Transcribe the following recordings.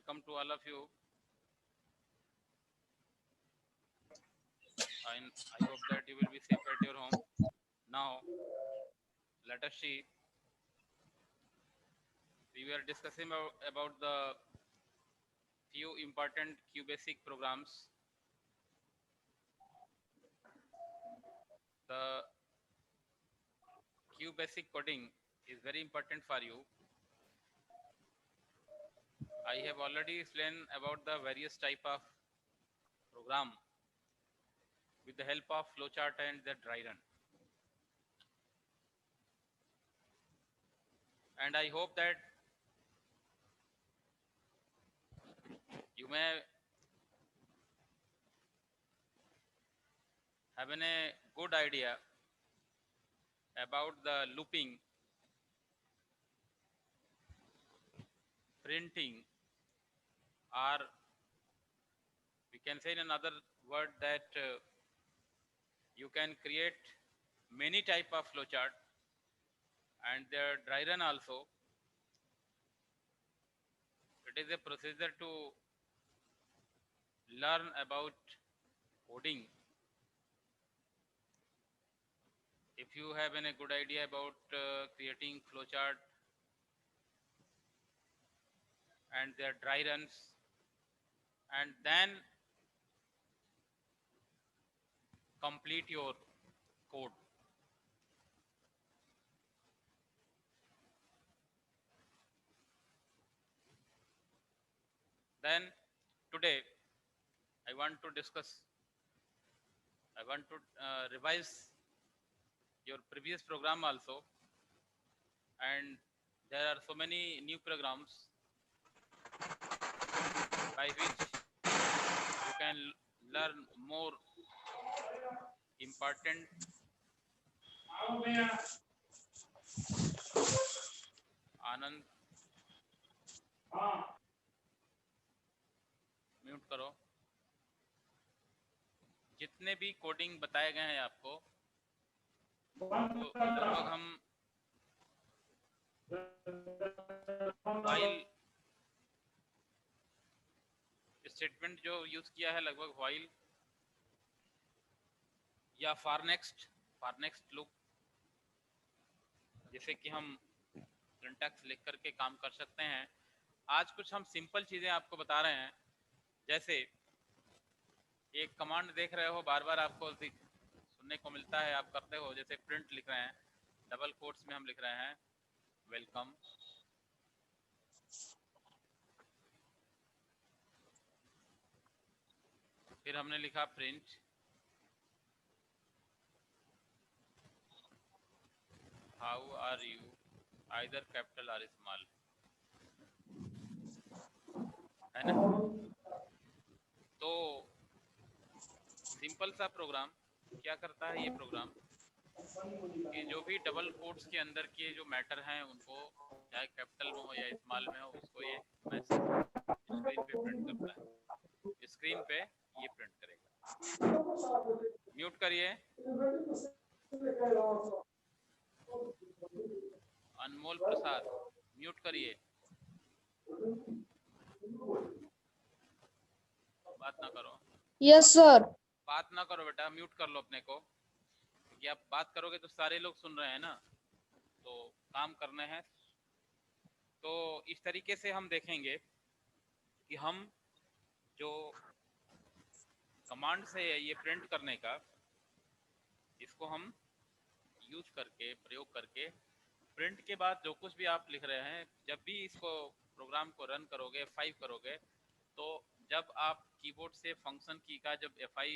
welcome to all of you. I hope that you will be safe at your home. Now, let us see. We were discussing about the few important QBasic programs. The QBasic coding is very important for you. I have already explained about the various type of program with the help of flowchart and the dry run. And I hope that you may have a good idea about the looping, printing, or we can say in another word that you can create many type of flowchart and their dry run also. It is a procedure to learn about coding. If you have a good idea about creating flowchart and their dry runs, and then complete your code. Then today I want to revise your previous program also, and there are so many new programs by which you can learn more important Anand mute करो। जितने भी coding बताए गए हैं आपको, तो लगभग हम व्हाइल स्टेटमेंट जो यूज किया है, लगभग व्हाइल या फॉर नेक्स्ट लूप, जैसे कि हम सिंटैक्स लिख करके काम कर सकते हैं। आज कुछ हम सिंपल चीजें आपको बता रहे हैं, जैसे एक कमांड देख रहे हो, बार बार आपको सुनने को मिलता है, आप करते हो, जैसे प्रिंट लिख रहे हैं, डबल कोट्स में हम लिख रहे हैं वेलकम, फिर हमने लिखा print how are you, either capital और स्मॉल, है ना। तो सिंपल सा प्रोग्राम क्या करता है ये प्रोग्राम, कि जो भी डबल कोट्स के अंदर के जो मैटर हैं उनको, चाहे कैपिटल में हो या स्मॉल में हो, उसको ये मैसेज स्क्रीन पे प्रिंट करता है। स्क्रीन पे ये प्रिंट करेगा। म्यूट करिए। अनमोल प्रसाद म्यूट करिए, बात ना करो। Yes sir. बात ना करो बेटा, म्यूट कर लो अपने को, क्योंकि आप बात करोगे तो सारे लोग सुन रहे हैं ना, तो काम करने हैं। तो इस तरीके से हम देखेंगे कि हम जो कमांड से ये प्रिंट करने का, इसको हम यूज करके, प्रयोग करके, प्रिंट के बाद जो कुछ भी आप लिख रहे हैं, जब भी इसको प्रोग्राम को रन करोगे, F5 करोगे, तो जब आप कीबोर्ड से फंक्शन की का जब F5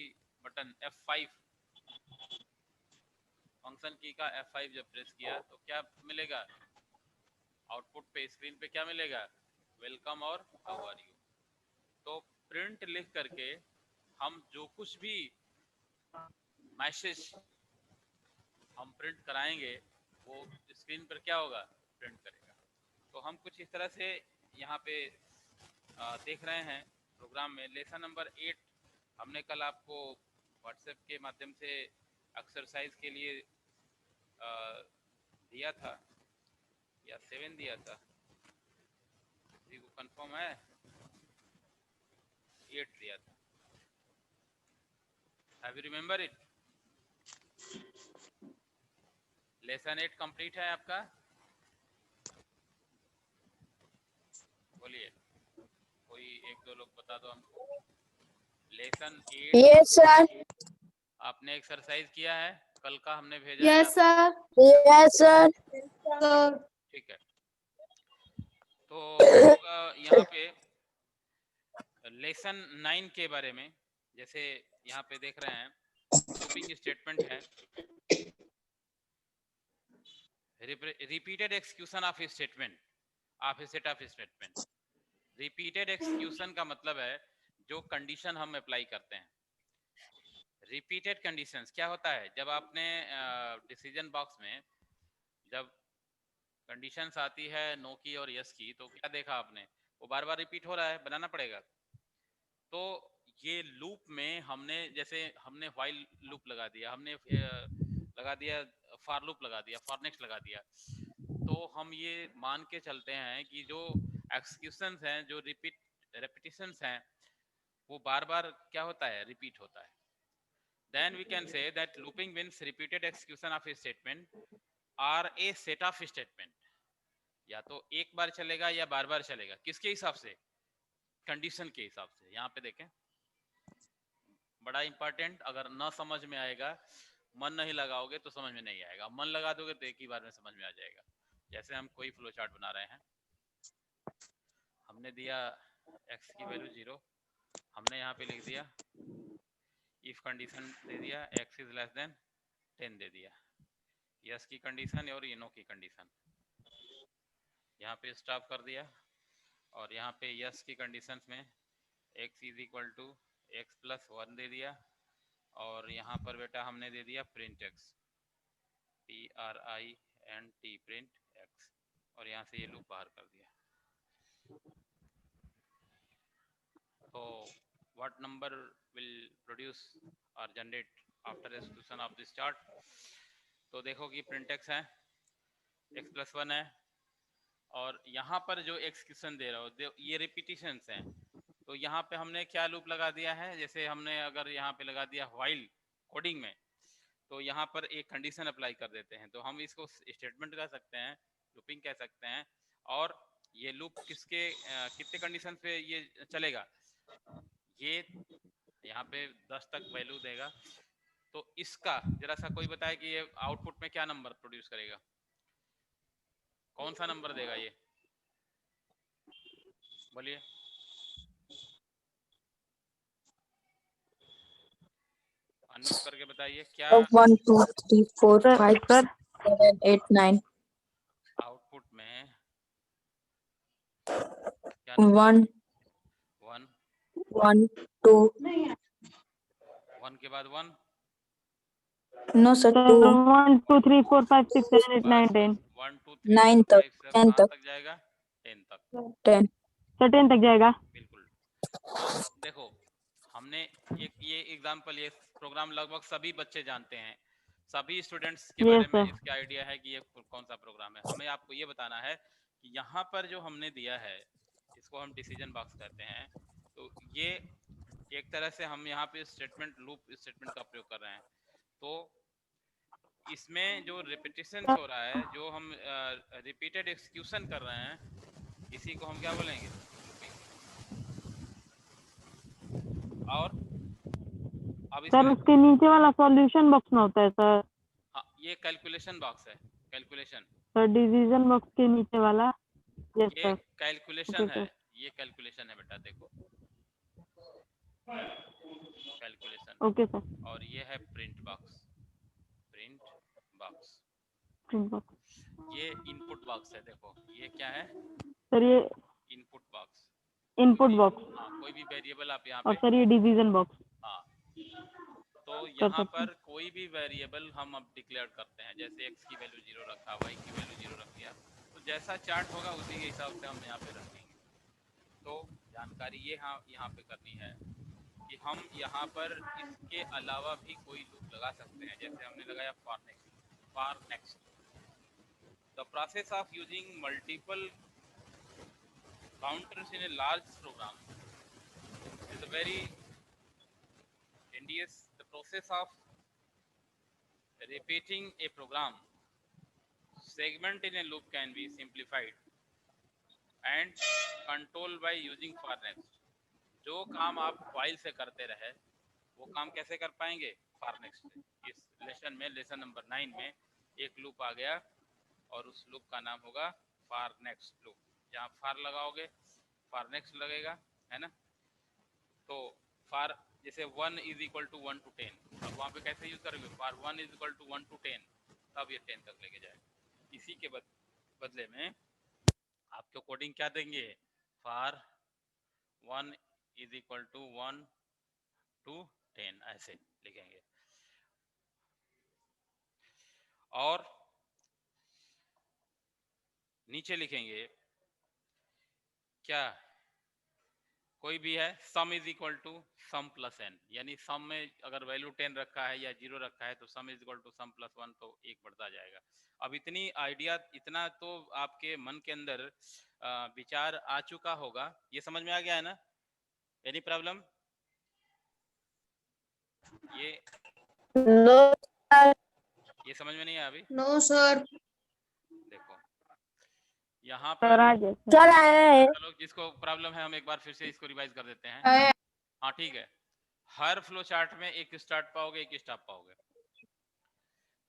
फंक्शन की का F5 जब प्रेस किया, तो क्या मिलेगा आउटपुट पे, स्क्रीन पे क्या मिलेगा, वेलकम और हाउ आर यू। तो प्रिंट लिख करके हम जो कुछ भी मैसेज हम प्रिंट कराएंगे, वो स्क्रीन पर क्या होगा, प्रिंट करेगा। तो हम कुछ इस तरह से यहाँ पे देख रहे हैं प्रोग्राम में। लेसन नंबर 8 हमने कल आपको व्हाट्सएप के माध्यम से एक्सरसाइज के लिए दिया था, या 7 दिया था, किसी को कंफर्म है? 8 दिया था। Have you remember it? Lesson 8 complete है आपका? बोलिए, कोई एक दो लोग बता दो हमको। Lesson 8 yes sir. आपने एक्सरसाइज किया है? कल का हमने भेजा है यस आपको। सर। Yes sir. ठीक है, तो हम लोग यहाँ पे लेसन 9 के बारे में, जैसे यहाँ पे देख रहे हैं लूपिंग स्टेटमेंट है, repeated execution of statement of set of statement. Repeated execution का मतलब है जो कंडीशन हम अप्लाई करते हैं। रिपीटेड कंडीशंस क्या होता है? जब आपने डिसीजन बॉक्स में जब कंडीशंस आती है नो की और यस की, तो क्या देखा आपने? वो बार बार रिपीट हो रहा है, बनाना पड़ेगा। तो ये लूप में हमने, जैसे हमने व्हाइल लूप लगा दिया, हमने लगा दिया फॉर लूप लगा दिया, फॉर नेक्स्ट लगा दिया, तो हम ये मान के चलते हैं कि जो एक्सक्यूशंस हैं, जो रेपिटेशंस हैं, वो बार बार क्या होता है? रिपीट होता है। Then we can say that looping means repeated execution of a statement or a set of statement. या तो एक बार चलेगा या बार बार चलेगा, किसके हिसाब से? कंडीशन के हिसाब से। यहाँ पे देखें, बड़ा इंपॉर्टेंट, अगर न समझ में आएगा, मन नहीं लगाओगे तो समझ में नहीं आएगा, मन लगा दोगे तो एक ही बार में समझ में आ जाएगा। जैसे हम कोई फ्लो चार्ट बना रहे हैं, हमने दिया x की वैल्यू 0, हमने यहाँ पे लिख दिया इफ कंडीशन दे दिया x इज लेस देन 10 दे दिया, यस की कंडीशन और नो की कंडीशन, यहाँ पे स्टॉप कर दिया, और यहाँ पे यस की कंडीशंस में x is equal to x plus 1 दे दिया, और यहाँ पर बेटा हमने दे दिया print x, PRINT print x, और यहाँ से ये लूप बाहर कर दिया। तो व्हाट नंबर विल प्रोड्यूस और generate after execution of this chart? तो देखो कि प्रिंट x है, x प्लस 1 है, और यहाँ पर जो एक्सक्यूशन दे रहा हो ये रिपीटिशंस हैं, तो यहाँ पे हमने क्या लूप लगा दिया है? जैसे हमने अगर यहाँ पे लगा दिया व्हाइल कोडिंग में, तो यहाँ पर एक कंडीशन अप्लाई कर देते हैं, तो हम इसको स्टेटमेंट कह सकते हैं, लूपिंग कह सकते हैं। और ये लूप किसके कितने कंडीशन पे ये चलेगा? ये यहाँ पे 10 तक वैल्यू देगा, तो इसका जरा सा कोई बताए कि ये आउटपुट में क्या नंबर प्रोड्यूस करेगा? कौन सा नंबर देगा ये? बोलिए। अनम्यूट करके बताइए क्या 1 2 3 4 5 सर 7 8 9 आउटपुट में क्या नंबर 1 1 1 2 1 के बाद 1, नो सर 2 1 2 3 4 5 6 7 8 9 बस 10 बस 1 2 3 9 4 तक 5 7 10 कहाँ तक तक जाएगा? 10 तक। 10 सर 10 तक जाएगा। बिल्कुल। तो देखो, हमने ये एग्जांपल, ये प्रोग्राम लगभग सभी बच्चे जानते हैं, सभी स्टूडेंट्स के यस बारे में सर। इसका आइडिया है कि ये कौन सा प्रोग्राम है। हमें आपको ये बताना है कि यहाँ पर जो हमने दिया है, इसको हम डिसीजन बॉक्स कहते हैं। तो ये एक तरह से हम यहाँ पे स्टेटमेंट लूप स्टेटमेंट का प्रयोग कर रहे हैं। तो इसमें जो रिपीटिशन हो रहा है, जो हम रिपीटेड एक्सक्यूशन कर रहे हैं, इसी को हम क्या बोलेंगे? और अब सर इसमें उसके नीचे वाला सॉल्यूशन बॉक्स में होता है सर। हाँ, ये कैलकुलेशन बॉक्स है, कैलकुलेशन। सर डिवीजन बॉक्स के नीचे वाला। यस ये सर। कैलकुलेशन ओके है, सर। ये कैलकुलेशन है बेटा, देखो कैलकुलेशन। Okay sir. और ये है print box, print box. Print box. ये इनपुट बॉक्स है, देखो ये क्या है? सर ये इनपुट बॉक्स। Input box. हाँ, कोई भी वेरिएबल आप यहाँ और पे, सर ये डिवीजन बॉक्स। हाँ, तो कर यहाँ सकते पर हैं। कोई भी वेरिएबल हम अब डिक्लेयर करते हैं, जैसे x की वैल्यू 0 रखा, y की वैल्यू 0 रख दिया, तो जैसा चार्ट होगा उसी के हिसाब से हम यहाँ पे रखेंगे। तो जानकारी ये यहाँ पे करनी है कि हम यहाँ पर इसके अलावा भी कोई लूप लगा सकते हैं, जैसे हमने लगाया for next. The process of using multiple counters in a large program is a very tedious. The process of repeating a program segment in a loop can be simplified and controlled by using for next. जो काम आप while से करते रहे वो काम कैसे कर पाएंगे? for next से। इस लेसन में, लेसन नंबर 9 में एक लूप आ गया और उस लूप का नाम होगा for next लूप। जहाँ for लगाओगे for next लगेगा, है ना? तो for जैसे 1 is equal to 1 to 10, अब वहाँ पे कैसे यूज करोगे? for 1 is equal to 1 to 10, तब ये 10 तक लेके जाएगा। इसी के बदले में आपको कोडिंग क्या देंगे? for 1 is equal to 1 to 10 ऐसे लिखेंगे। और नीचे लिखेंगे क्या? कोई भी है sum is equal to sum plus N, यानी सम में अगर वैल्यू 10 रखा है या 0 रखा है तो sum is equal to sum plus 1, तो 1 बढ़ता जाएगा। अब इतनी आइडिया, इतना तो आपके मन के अंदर विचार आ चुका होगा। ये समझ में आ गया है ना? Any problem? ये समझ में नहीं आया अभी? No sir. देखो यहाँ पर चल आया है। चलो, जिसको प्रॉब्लम है हम एक बार फिर से इसको रिवाइज कर देते हैं। हाँ ठीक है। हर फ्लो चार्ट में एक स्टार्ट पाओगे, एक स्टॉप पाओगे।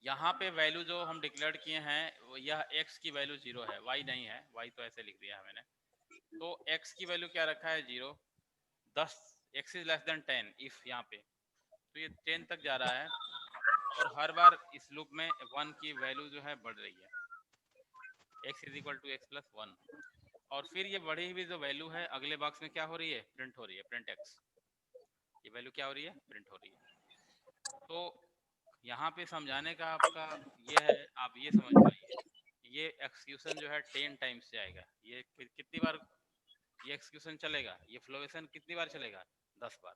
यहाँ पे वैल्यू जो हम डिक्लेयर किए हैं यह x की वैल्यू 0 है, y नहीं है। y तो ऐसे लिख दिया है मैंने। तो x की वैल्यू क्या रखा है? 0। 10 x is less than 10 if यहाँ पे, तो ये 10 तक जा रहा है और हर बार इस लूप में 1 की वैल्यू जो है बढ़ रही है। x is equal to x plus 1, और फिर ये बढ़ी हुई जो वैल्यू है अगले बॉक्स में क्या हो रही है? प्रिंट हो रही है, प्रिंट x। ये वैल्यू क्या हो रही है? प्रिंट हो रही है। तो यहाँ पे समझाने का आपका ये है, आप ये समझ पाइए, ये एक्सक्यूशन जो है 10 टाइम्स जाएगा। ये कितनी बार ये एक्सक्यूशन चलेगा? ये फ्लोएशन कितनी बार चलेगा? 10 बार।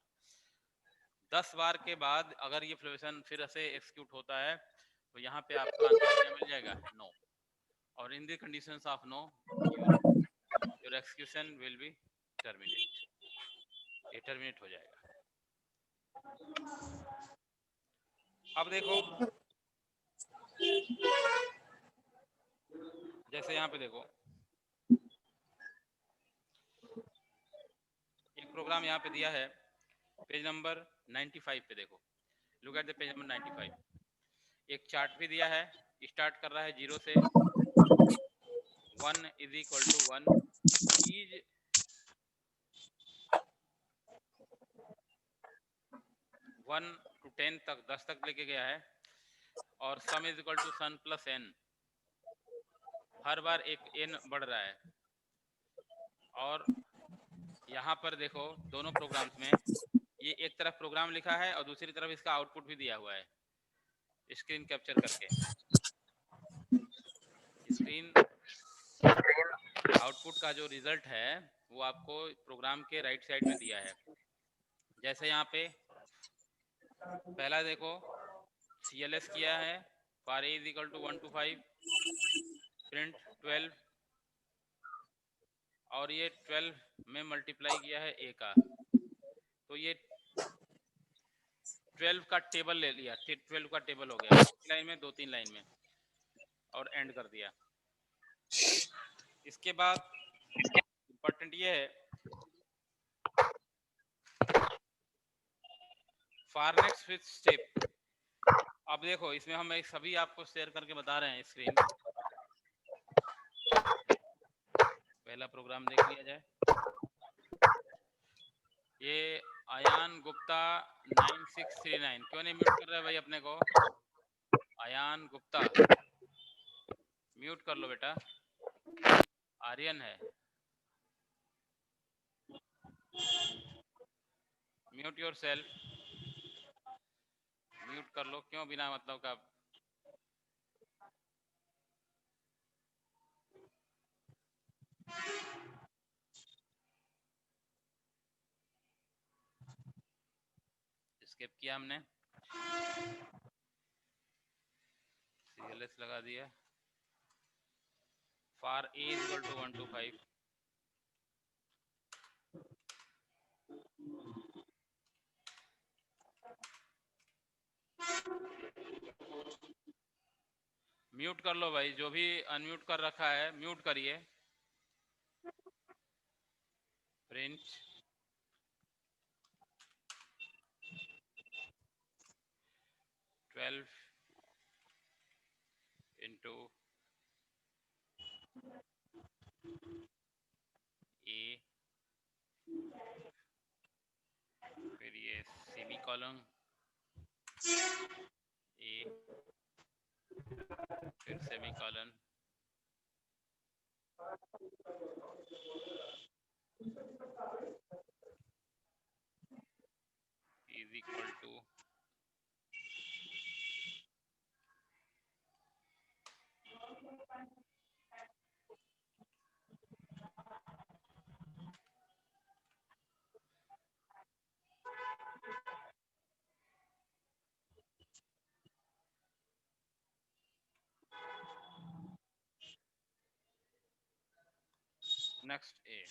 10 बार के बाद अगर ये फ्लोएशन फिर से एक्सिक्यूट होता है तो यहाँ पे आपको आंसर क्या मिल जाएगा? नो। और in the conditions of know your execution will be terminate, ये टर्मिनेट हो जाएगा। अब देखो, जैसे यहाँ पे देखो एक प्रोग्राम यहाँ पे दिया है पेज नंबर 95 पे। देखो, look at the page number 95। एक चार्ट भी दिया है, स्टार्ट कर रहा है 0 से। 1 is equal to 1 is 1 to 10 तक, 10 तक लेके गया है। और sum is equal to sum plus n, हर बार एक n बढ़ रहा है। और यहाँ पर देखो दोनों प्रोग्राम्स में ये एक तरफ प्रोग्राम लिखा है और दूसरी तरफ इसका आउटपुट भी दिया हुआ है स्क्रीन कैप्चर करके। स्क्रीन आउटपुट का जो रिजल्ट है वो आपको प्रोग्राम के राइट साइड में दिया है। जैसे यहाँ पे पहला देखो CLS किया है, for a is equal to 1 to 5, print 12, और ये 12 में मल्टीप्लाई किया है a का, तो ये 12 का टेबल ले लिया, 12 का टेबल हो गया, 1 लाइन में 2-3 लाइन में, और एंड कर दिया। इसके बाद इंपॉर्टेंट ये है फॉर नेक्स्ट स्विच स्टेप। अब देखो इसमें हम एक सभी आपको शेयर करके बता रहे हैं स्क्रीन। पहला प्रोग्राम देख लिया जाए। ये अयान गुप्ता 9639, क्यों नहीं म्यूट कर रहे भाई अपने को? अयान गुप्ता म्यूट कर लो बेटा। आर्यन है, म्यूट योरसेल्फ, म्यूट कर लो, क्यों बिना मतलब का। स्किप किया हमने, CLS लगा दिया। For a is equal to 1 to 5, mute कर लो भाई, जो भी अनम्यूट कर रखा है म्यूट करिए। प्रिंट 12 इंटू ए, फिर ये सेमी कॉलम ए, फिर semi colon is equal to next a,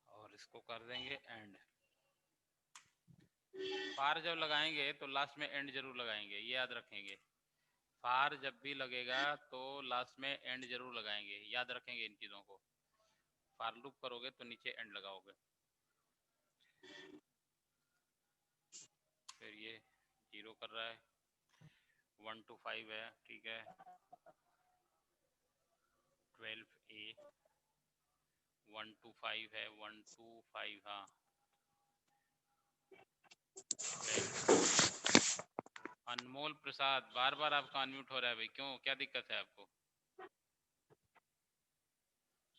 और इसको कर देंगे एंड। फार जब लगाएंगे तो लास्ट में एंड जरूर लगाएंगे, ये याद रखेंगे। फार जब भी लगेगा तो लास्ट में एंड जरूर लगाएंगे, याद रखेंगे इन चीज़ों को। फार लूप करोगे तो नीचे एंड लगाओगे। फिर ये 0 कर रहा है, 1 to 5 है, ठीक है। 12A 1 to 5 है, 1 to 5, हाँ। 12 अनमोल प्रसाद, बार बार आपका अनम्यूट हो रहा है भाई, क्यों, क्या दिक्कत है आपको?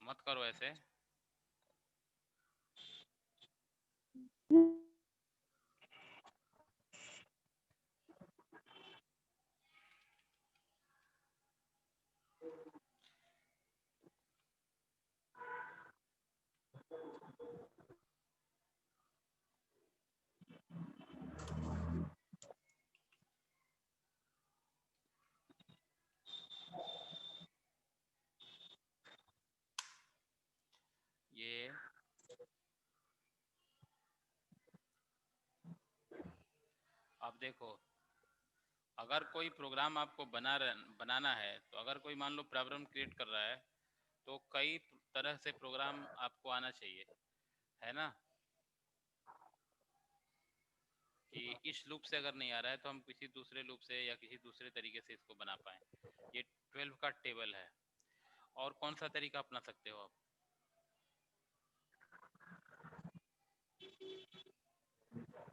मत करो ऐसे। ये अब देखो, अगर कोई प्रोग्राम आपको बनाना है, तो अगर कोई मान लो प्रॉब्लम क्रिएट कर रहा है, तो कई तरह से प्रोग्राम आपको आना चाहिए, है ना। कि इस लूप से अगर नहीं आ रहा है तो हम किसी दूसरे लूप से या किसी दूसरे तरीके से इसको बना पाएँ। ये 12 का टेबल है। और कौन सा तरीका अपना सकते हो आप?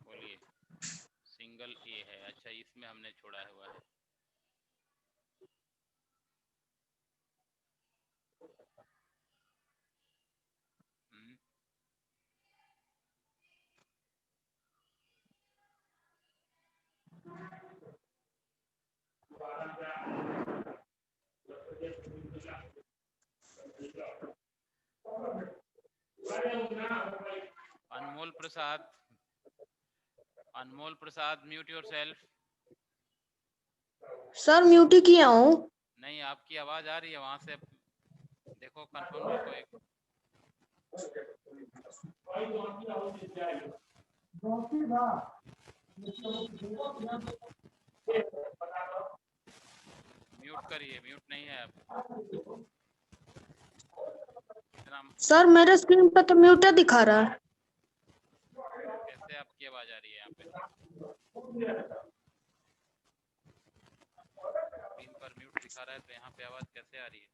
बोलिए। सिंगल ए है, अच्छा, इसमें हमने छोड़ा हुआ है। हम्म, अनमोल प्रसाद, अनमोल प्रसाद, म्यूट योरसेल्फ। सर म्यूट ही किया हूँ। नहीं, आपकी आवाज आ रही है वहां से, देखो कंफर्म रखो एक। म्यूट करिए, म्यूट नहीं है आप। इतना सर मेरे स्क्रीन पे तो म्यूट दिखा रहा है। कैसे आपकी आवाज आ रही है यहाँ पे? स्क्रीन पर म्यूट दिखा रहा है तो यहाँ पे आवाज कैसे आ रही है?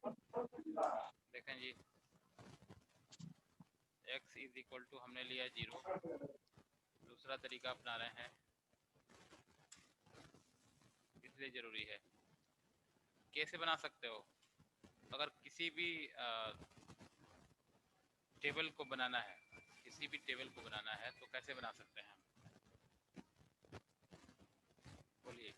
देखें जी, x इज इक्वल टू हमने लिया 0। दूसरा तरीका अपना रहे हैं, इसलिए जरूरी है। कैसे बना सकते हो? अगर किसी भी टेबल को बनाना है, किसी भी टेबल को बनाना है तो कैसे बना सकते हैं हम? बोलिए।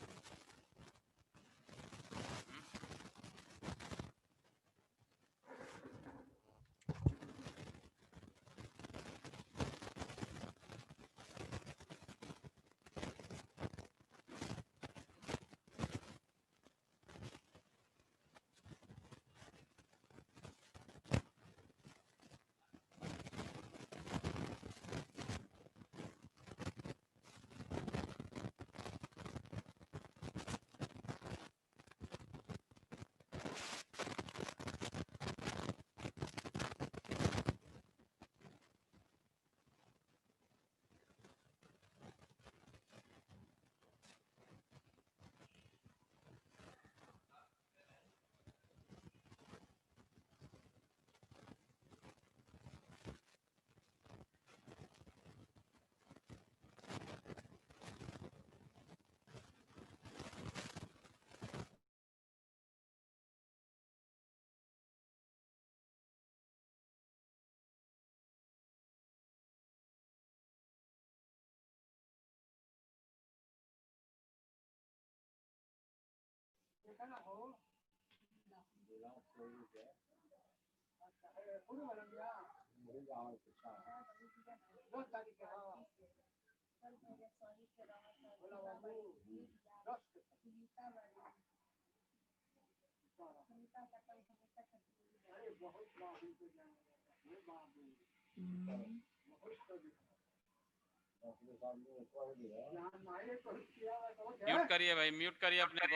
म्यूट करिए भाई, म्यूट करिए अपने को।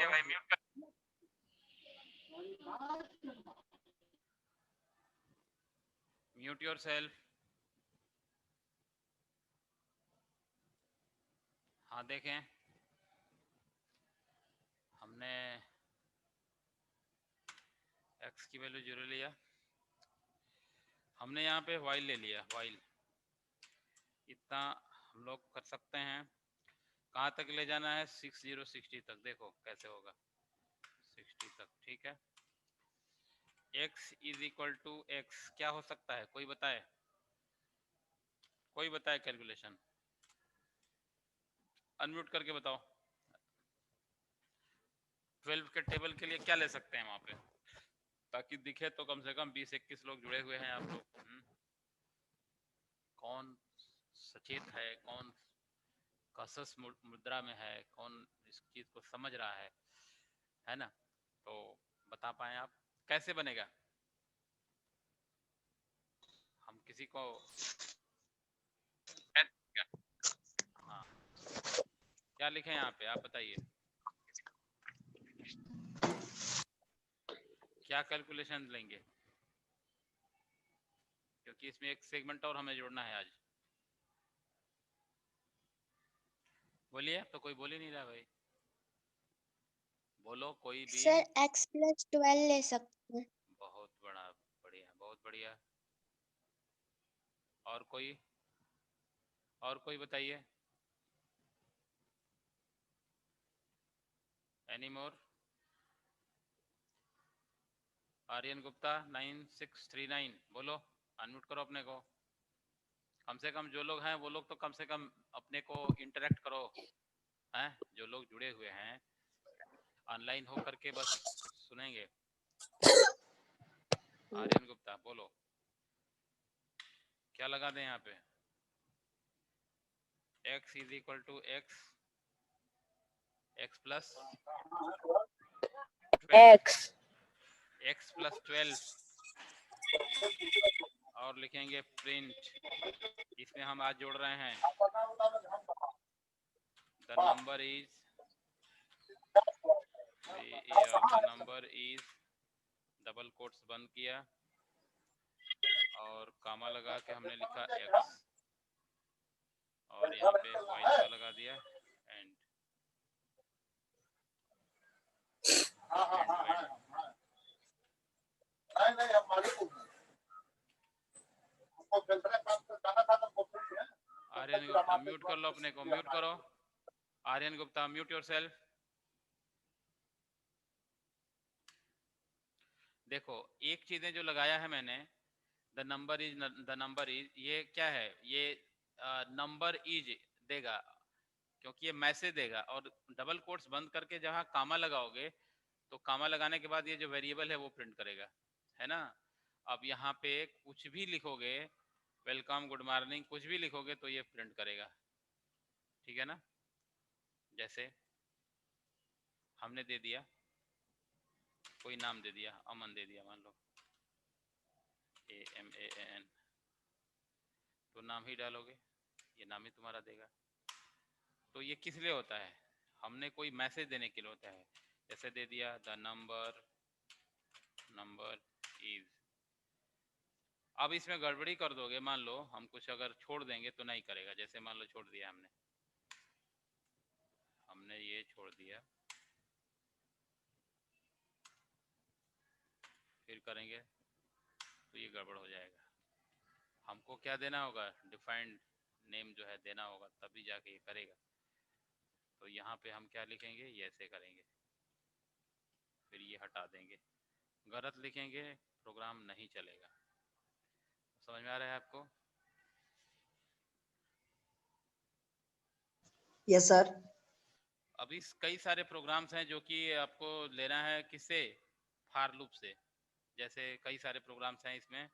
Mute yourself. हाँ देखें, हमने x की वैल्यू 0 लिया, हमने यहाँ पे while ले लिया, while इतना हम लोग कर सकते हैं। कहाँ तक ले जाना है? 60 तक। देखो कैसे होगा 60 तक, ठीक है। x is equal to x क्या हो सकता है? कोई बताए, कोई बताए कैलकुलेशन, अनम्यूट करके बताओ। 12 के टेबल के लिए क्या ले सकते हैं वहाँ पे, ताकि दिखे तो कम से कम 20-21 लोग जुड़े हुए हैं आप लोग। कौन सचेत है, कौन कसस मुद्रा में है, कौन इस चीज को समझ रहा है ना? तो बता पाए आप कैसे बनेगा? हम किसी को हाँ, क्या लिखे यहाँ पे आप बताइए, क्या कैलकुलेशन लेंगे? क्योंकि इसमें एक सेगमेंट और हमें जोड़ना है आज। बोलिए, तो कोई बोल ही नहीं रहा भाई, बोलो कोई भी। सर x+12 ले सकते हैं। बहुत बड़ा, बढ़िया, बहुत बढ़िया। और कोई, और कोई बताइए, एनी मोर? आर्यन गुप्ता 9639 बोलो, अनम्यूट करो अपने को। कम से कम जो लोग हैं वो लोग तो कम से कम अपने को इंटरेक्ट करो, हैं? जो लोग जुड़े हुए हैं ऑनलाइन हो करके बस सुनेंगे। आर्यन गुप्ता बोलो, क्या लगा दें यहाँ पे? x is equal to x plus x plus 12 और लिखेंगे प्रिंट। इसमें हम आज जोड़ रहे हैं the number is double quotes बंद किया और कामा लगा के हमने लिखा x और यहाँ पे while का लगा दिया एंड आर्यन गुप्ता म्यूट कर लो अपने को, म्यूट करो। Aryan Gupta mute yourself. देखो एक चीजें जो लगाया है मैंने, द नंबर इज, ये क्या है? ये नंबर इज देगा क्योंकि ये मैसेज देगा, और डबल कोट्स बंद करके जहाँ कामा लगाओगे तो कामा लगाने के बाद ये जो वेरिएबल है वो प्रिंट करेगा, है ना? अब यहाँ पे कुछ भी लिखोगे, वेलकम, गुड मॉर्निंग, कुछ भी लिखोगे तो ये प्रिंट करेगा, ठीक है ना? जैसे हमने दे दिया, कोई नाम दे दिया, अमन दे दिया मान लो, AMAN, तो नाम ही डालोगे, ये नाम ही तुम्हारा देगा। तो ये किस लिए होता है? हमने कोई मैसेज देने के लिए होता है। जैसे दे दिया द नंबर इज। अब इसमें गड़बड़ी कर दोगे, मान लो हम कुछ अगर छोड़ देंगे तो नहीं करेगा। जैसे मान लो छोड़ दिया हमने ये छोड़ दिया, फिर करेंगे तो ये गड़बड़ हो जाएगा। हमको क्या देना होगा? डिफाइंड नेम जो है देना होगा, तभी जाके ये करेगा। तो यहाँ पे हम क्या लिखेंगे? ये ऐसे करेंगे, फिर ये हटा देंगे। गलत लिखेंगे प्रोग्राम नहीं चलेगा। समझ में आ रहा है आपको? Yes sir. अभी कई सारे प्रोग्राम्स हैं जो कि आपको लेना है किससे, फार लूप से। जैसे कई सारे प्रोग्राम्स हैं इसमें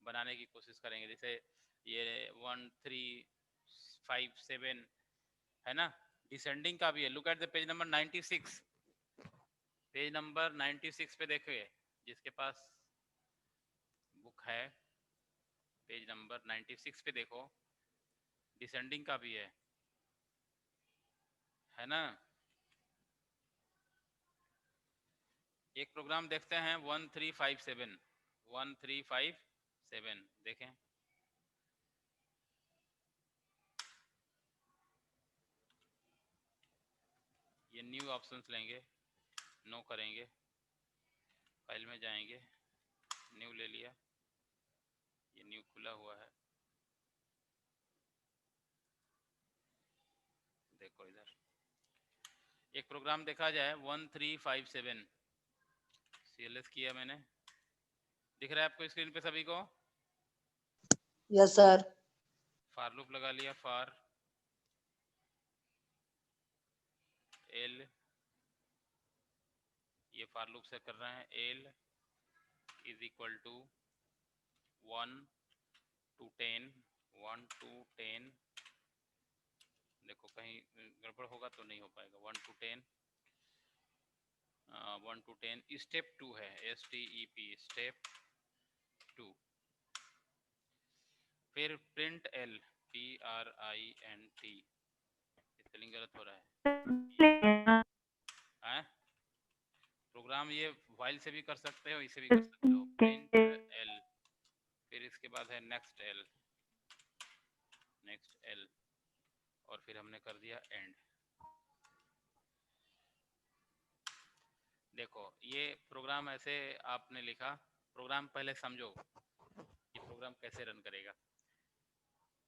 बनाने की कोशिश करेंगे, जैसे ये 1 3 5 7 है ना। डिसेंडिंग का भी है, look at the page number 96। Page number 96 पे देखिए, जिसके पास बुक है पेज नंबर 96 पे देखो, डिसेंडिंग का भी है ना। एक प्रोग्राम देखते हैं 1357 1357 देखें। ये न्यू ऑप्शंस लेंगे, नो करेंगे, फाइल में जाएंगे, न्यू ले लिया, ये न्यू खुला हुआ है, देखो इधर एक प्रोग्राम देखा जाए 1357 CLS किया मैंने, दिख रहा है आपको स्क्रीन पे सभी को? Yes sir. फार लूप लगा लिया, फार एल, ये फार लूप से कर रहे हैं, L is equal to 1 to 10 1 to 10, देखो कहीं गड़बड़ होगा तो नहीं हो पाएगा, 1 to 10 1 to 10 स्टेप 2 है, STEP स्टेप 2। फिर प्रिंट एल, PRINT, स्पेलिंग गलत हो रहा है। प्रोग्राम ये वाइल से भी कर सकते हो, इसे भी कर सकते हो, प्रिंट एल, फिर इसके बाद है नेक्स्ट एल, और फिर हमने कर दिया एंड। देखो ये प्रोग्राम ऐसे आपने लिखा, प्रोग्राम पहले समझो कि प्रोग्राम कैसे रन करेगा।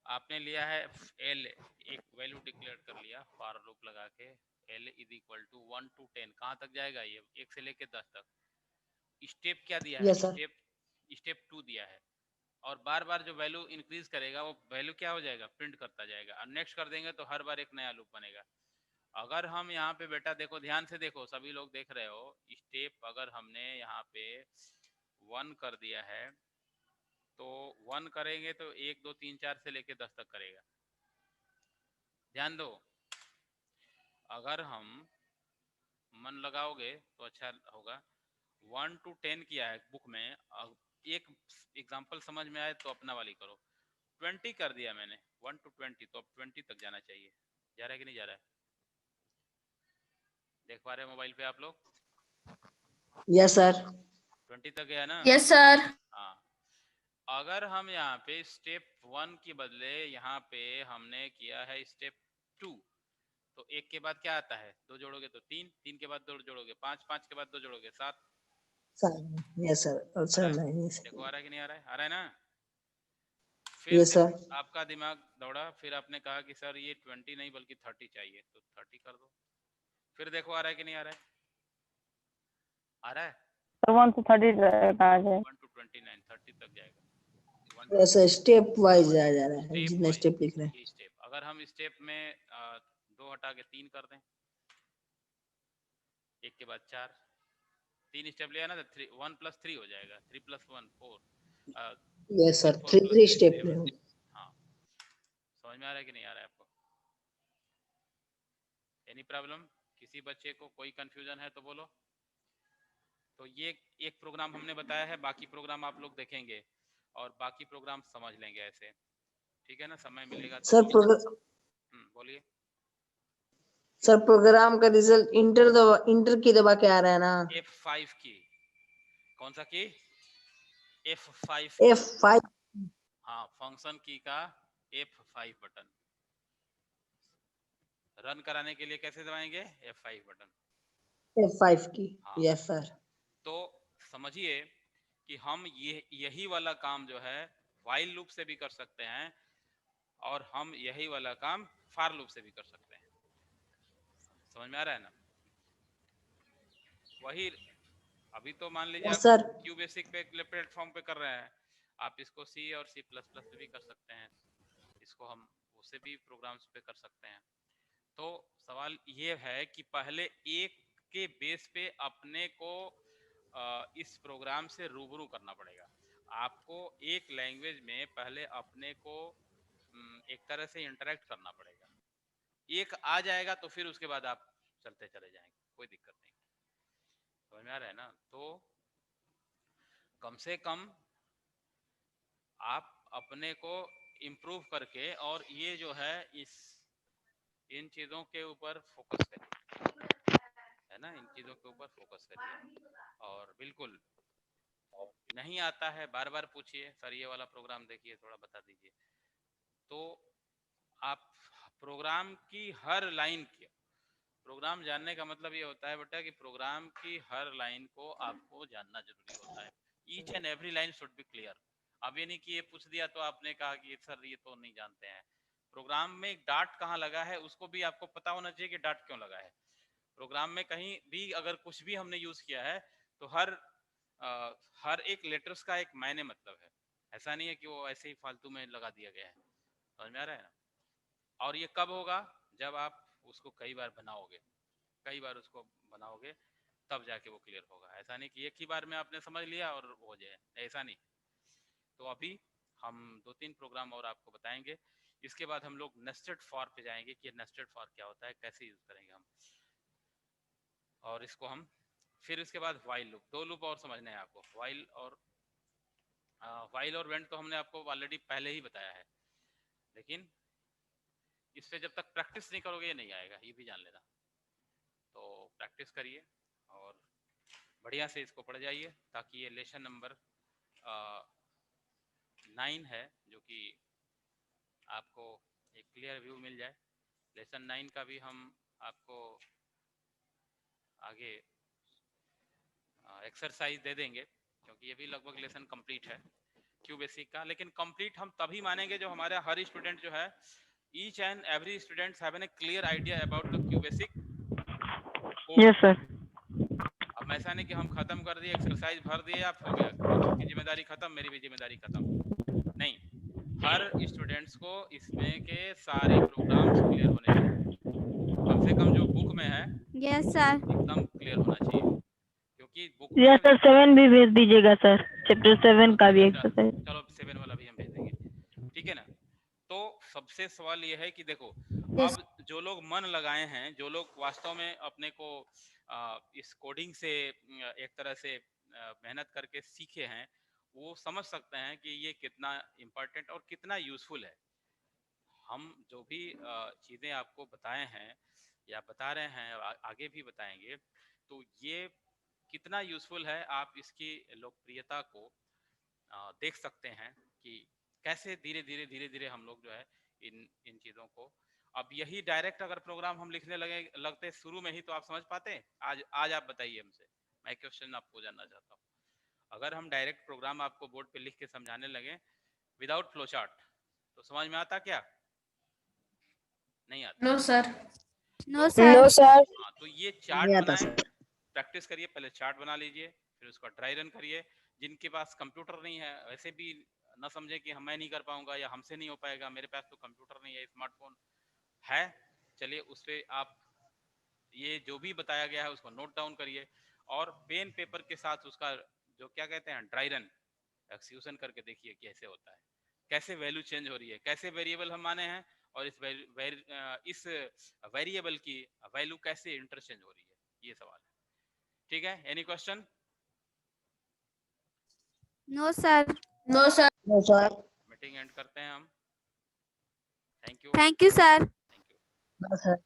आपने लिया है एल, एक वैल्यू डिक्लेयर कर लिया फॉर लूप लगा के, L is equal to 1 to 10, कहाँ तक जाएगा ये, 1 से लेके 10 तक। स्टेप क्या दिया है, यस सर। स्टेप 2 दिया है, और बार बार जो वैल्यू इंक्रीज करेगा वो वैल्यू क्या हो जाएगा, प्रिंट करता जाएगा, और नेक्स्ट कर देंगे तो हर बार एक नया लूप बनेगा। अगर हम यहाँ पे बेटा देखो, ध्यान से देखो, सभी लोग देख रहे हो, स्टेप अगर हमने यहाँ पे 1 कर दिया है तो 1 करेंगे तो 1 2 3 4 से लेके 10 तक करेगा। ध्यान दो, अगर हम मन लगाओगे तो अच्छा होगा। 1 to 10 किया है बुक में, अब एक एग्जांपल समझ में आए तो अपना वाली करो। 20 कर दिया मैंने, 1 to 20, तो अब 20 तक जाना चाहिए। जा रहा है कि नहीं जा रहा है, देख पा रहे हैं मोबाइल पे आप लोग? Yes sir. 20 तक गया ना? Yes sir. हाँ, अगर हम यहाँ पे स्टेप 1 के बदले यहाँ पे हमने किया है स्टेप 2, तो 1 के बाद क्या आता है, 2 जोड़ोगे तो 3, 3 के बाद 2 जोड़ोगे 5, 5 के बाद 2 जोड़ोगे 7। Yes sir. सर नहीं देखो आ रहा है कि नहीं आ रहा है? आ रहा है ना? फिर यस सर। आपका दिमाग दौड़ा, फिर आपने कहा कि सर ये 20 नहीं बल्कि 30 चाहिए, तो 30 कर दो। फिर देखो आ रहा है कि नहीं आ रहा है? आ रहा है? 1 to 30 कहाँ जाए? 1 to 29, 30 तक जाएगा। वैसे स्टेप वाइज जा रहा है, जितने स्टेप स्टेप लिख रहे हैं। ये स्टेप, अगर हम स्टेप में 2 हटा के 3 कर दें, 1 के बाद 4, 3 स्टेप लिया ना तो 1 + 3 हो जाएगा, 3 + 1 4। यस सर, 3 स्टेप में। हाँ, समझ में आ रहा है कि नहीं आ रहा है आपको? एनी प्रॉब्लम, किसी बच्चे को कोई कंफ्यूजन है तो बोलो। तो ये एक प्रोग्राम हमने बताया है, बाकी प्रोग्राम आप लोग देखेंगे और बाकी प्रोग्राम समझ लेंगे ऐसे, ठीक है ना? समय मिलेगा तो सर बोलिए। सर प्रोग्राम का रिजल्ट इंटर की दबा के आ रहा है ना? F5 की, कौन सा की? F5 F5। हाँ, फंक्शन की का F5 बटन रन कराने के लिए कैसे दबाएंगे? F5 button. F5 की। हाँ, यस सर। तो समझिए कि हम यही वाला काम जो है while लूप से भी कर सकते हैं, और हम यही वाला काम for लूप से भी कर सकते हैं। समझ में आ रहा है ना? वही अभी तो मान लीजिए यस आप सर। क्यू बेसिक पे प्लेटफॉर्म पे कर रहे हैं, आप इसको C और C++ पे भी कर सकते हैं, इसको हम उससे भी प्रोग्राम्स पे कर सकते हैं। तो सवाल ये है कि पहले एक के बेस पे अपने को इस प्रोग्राम से रूबरू करना पड़ेगा। आपको एक लैंग्वेज में पहले अपने को एक तरह से इंटरेक्ट करना पड़ेगा। एक आ जाएगा तो फिर उसके बाद आप चलते चले जाएंगे, कोई दिक्कत नहीं। समझ में आ रहा है ना? तो कम से कम आप अपने को इम्प्रूव करके और ये जो है इन चीज़ों के ऊपर फोकस करिए, है ना? इन चीज़ों के ऊपर फोकस करिए और बिल्कुल नहीं आता है बार बार पूछिए, सर ये वाला प्रोग्राम देखिए, थोड़ा बता दीजिए। तो आप प्रोग्राम की हर लाइन की, प्रोग्राम जानने का मतलब ये होता है बेटा कि प्रोग्राम की हर लाइन को आपको जानना जरूरी होता है। Each and every line should be clear. अब ये नहीं कि ये पूछ दिया तो आपने कहा कि सर ये तो नहीं जानते हैं। प्रोग्राम में डाट कहाँ लगा है उसको भी आपको पता होना चाहिए कि डाट क्यों लगा है। प्रोग्राम में कहीं भी अगर कुछ भी हमने यूज किया है तो हर एक लेटर्स का एक मायने मतलब है। ऐसा नहीं है कि वो ऐसे ही फालतू में लगा दिया गया है। समझ में आ रहा है ना? और ये कब होगा? जब आप उसको कई बार बनाओगे तब जाके वो क्लियर होगा। ऐसा नहीं कि एक ही बार में आपने समझ लिया और हो जाए, ऐसा नहीं। तो अभी हम 2-3 प्रोग्राम और आपको बताएंगे, इसके बाद हम लोग नेस्टेड फॉर पे जाएंगे कि नेस्टेड फॉर क्या होता है, कैसे यूज करेंगे हम, और इसको हम फिर इसके बाद व्हाइल लूप, 2 लूप और समझने हैं आपको। व्हाइल और व्हेन तो हमने आपको ऑलरेडी पहले ही बताया है, लेकिन इस पे जब तक प्रैक्टिस नहीं करोगे ये नहीं आएगा, ये भी जान लेना। तो प्रैक्टिस करिए और बढ़िया से इसको पढ़ जाइए ताकि ये लेसन नंबर 9 है जो कि आपको एक क्लियर व्यू मिल जाए। लेसन 9 का भी हम आपको आगे एक्सरसाइज दे देंगे क्योंकि ये भी लगभग लेसन कंप्लीट है क्यू बेसिक का। लेकिन कंप्लीट हम तभी मानेंगे जो हमारा हर स्टूडेंट जो है, each and every student have an clear idea about the Q basic. Yes sir. अब ऐसा नहीं कि हम खत्म कर दिए, एक्सरसाइज भर दिए, आप हो गया, आपकी जिम्मेदारी खत्म, मेरी भी जिम्मेदारी खत्म, नहीं। हर स्टूडेंट्स को इसमें के सारे प्रोग्राम्स क्लियर होने चाहिए, कम से कम जो बुक में है यस सर। एकदम क्लियर होना चाहिए, क्योंकि बुक यस में सर 7 भी भेज दीजिएगा सर, चैप्टर 7 का भी एक्सरसाइज। चलो 7 वाला भी हम भेज देंगे, ठीक है ना? तो सबसे सवाल ये है कि देखो, यस अब जो लोग मन लगाए हैं, जो लोग वास्तव में अपने को इस कोडिंग से एक तरह से मेहनत करके सीखे हैं, वो समझ सकते हैं कि ये कितना इम्पोर्टेंट और कितना यूजफुल है। हम जो भी चीज़ें आपको बताए हैं या बता रहे हैं, आगे भी बताएंगे, तो ये कितना यूजफुल है आप इसकी लोकप्रियता को देख सकते हैं कि कैसे धीरे धीरे हम लोग जो है इन चीज़ों को, अब यही डायरेक्ट अगर प्रोग्राम हम लिखने लगते शुरू में ही तो आप समझ पाते हैं? आज आप बताइए हमसे, मैं क्वेश्चन आपको जानना चाहता हूँ। अगर हम डायरेक्ट प्रोग्राम आपको बोर्ड पे लिख के समझाने लगे विदाउट फ्लो चार्ट, तो समझ में आता क्या? नहीं आता। No sir. No sir. No sir. हाँ, तो ये चार्ट नहीं आता बनाएं, सर। प्रैक्टिस करिए, पहले चार्ट बना लीजिए, फिर उसका ड्राई रन करिए। जिनके पास कंप्यूटर नहीं है वैसे भी ना समझे कि मैं नहीं कर पाऊंगा या हमसे नहीं हो पाएगा, मेरे पास तो कंप्यूटर नहीं है, स्मार्टफोन है, चलिए उस पर आप ये जो भी बताया गया है उसको नोट डाउन करिए और पेन पेपर के साथ उसका जो क्या कहते हैं ड्राई रन एक्सक्यूशन करके देखिए कैसे होता है, कैसे वैल्यू चेंज हो रही है, कैसे वेरिएबल हम माने हैं और इस वेरिएबल की वैल्यू कैसे इंटरचेंज हो रही है, ये सवाल है। ठीक है, any question? No sir. No sir. No sir. Meeting end करते हैं हम। Thank you. Thank you sir. Thank you. No sir.